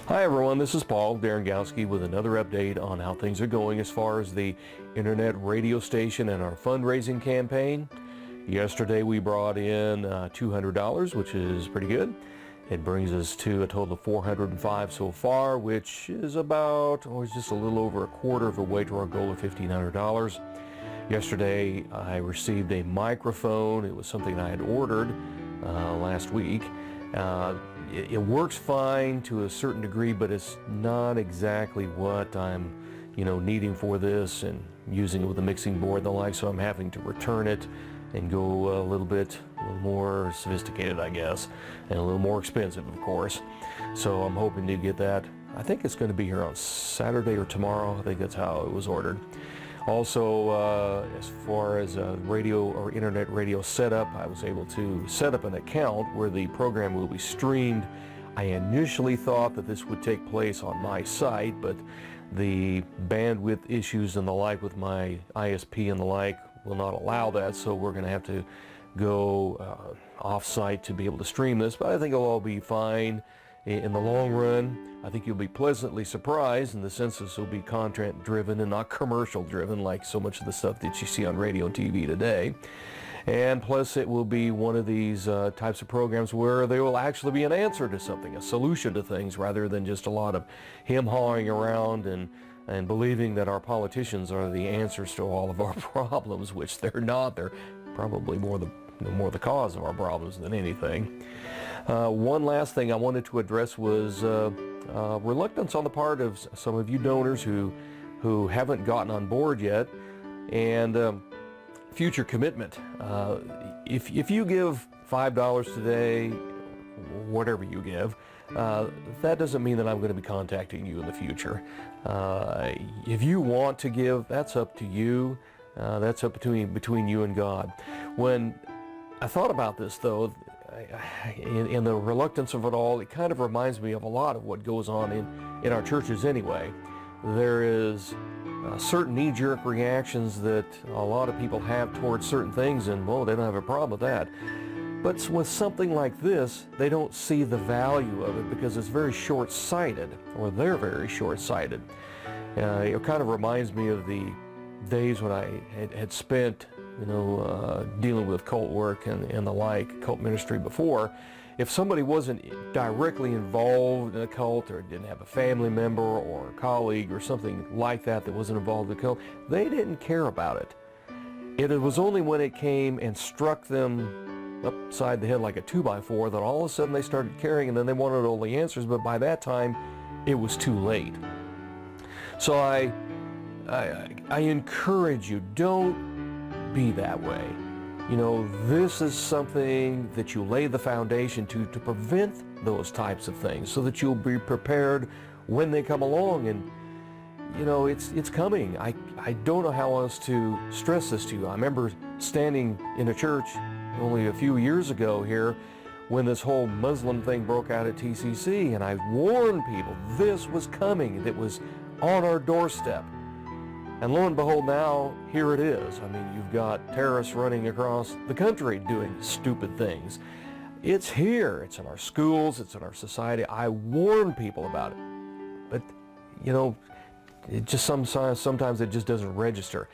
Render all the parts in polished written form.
Hi everyone, this is Paul Darengowski with another update on how things are going as far as the internet radio station and our fundraising campaign. Yesterday we brought in $200, which is pretty good. It brings us to a total of $405 so far, which is about, it's just a little over a quarter of the way to our goal of $1,500. Yesterday I received a microphone. It was something I had ordered last week. It works fine to a certain degree, but it's not exactly what I'm, needing for this and using it with a mixing board and the like, so I'm having to return it and go a little more sophisticated, I guess, and a little more expensive, of course. So I'm hoping to get that. I think it's going to be here on Saturday or tomorrow. I think that's how it was ordered. Also, as far as radio or internet radio setup, I was able to set up an account where the program will be streamed. I initially thought that this would take place on my site, but the bandwidth issues and the like with my ISP and the like will not allow that, so we're going to have to go off-site to be able to stream this, but I think it'll all be fine in the long run. I think you'll be pleasantly surprised in the sense this will be content driven and not commercial driven like so much of the stuff that you see on radio and TV today. And plus it will be one of these types of programs where there will actually be an answer to something, a solution to things, rather than just a lot of him-hawing around and believing that our politicians are the answers to all of our problems, which they're not. They're probably more the cause of our problems than anything. One last thing I wanted to address was reluctance on the part of some of you donors who haven't gotten on board yet, and future commitment. If you give $5 today, whatever you give, that doesn't mean that I'm going to be contacting you in the future. If you want to give, that's up to you. That's up between you and God. When I thought about this, though, in the reluctance of it all, it kind of reminds me of a lot of what goes on in our churches anyway. There is certain knee-jerk reactions that a lot of people have towards certain things, and, well, they don't have a problem with that. But with something like this, they don't see the value of it because it's very short-sighted, or they're very short-sighted. It kind of reminds me of the days when I had spent dealing with cult work and the like, cult ministry before. If somebody wasn't directly involved in a cult or didn't have a family member or a colleague or something like that wasn't involved in the cult, they didn't care about it. It was only when it came and struck them upside the head like a 2x4 that all of a sudden they started caring, and then they wanted all the answers, but by that time it was too late. So I encourage you, don't be that way. This is something that you lay the foundation to prevent those types of things, so that you'll be prepared when they come along. And it's coming. I don't know how else to stress this to you. I remember standing in a church only a few years ago here when this whole Muslim thing broke out at TCC, and I warned people this was coming. It was on our doorstep. And lo and behold, now here it is. I mean, you've got terrorists running across the country doing stupid things. It's here. It's in our schools. It's in our society. I warn people about it. But, it just sometimes it just doesn't register.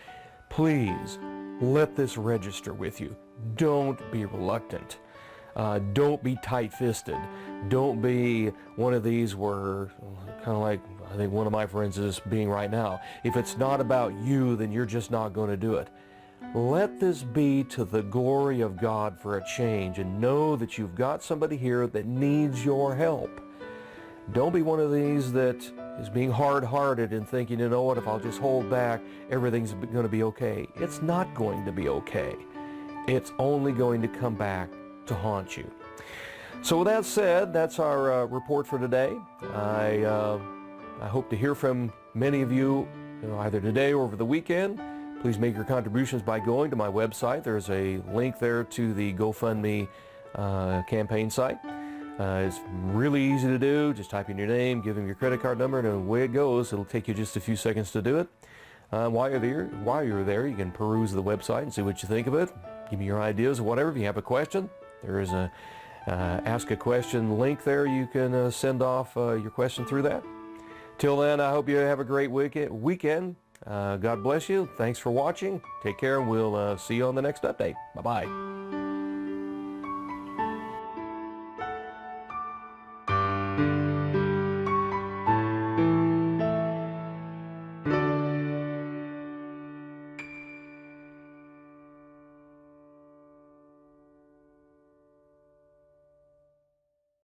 Please let this register with you. Don't be reluctant. Don't be tight-fisted. Don't be one of these where, kind of like I think one of my friends is being right now. If it's not about you, then you're just not going to do it. Let this be to the glory of God for a change, and know that you've got somebody here that needs your help. Don't be one of these that is being hard-hearted and thinking, you know what, if I'll just hold back, everything's going to be okay. It's not going to be okay. It's only going to come back to haunt you. So with that said, that's our report for today. I hope to hear from many of you, either today or over the weekend. Please make your contributions by going to my website. There's a link there to the GoFundMe campaign site. It's really easy to do. Just type in your name, give them your credit card number, and away it goes. It'll take you just a few seconds to do it. While you're there, you can peruse the website and see what you think of it. Give me your ideas or whatever. If you have a question, there is ask a question link there. You can send off your question through that. Till then, I hope you have a great weekend. God bless you. Thanks for watching. Take care, and we'll see you on the next update. Bye-bye.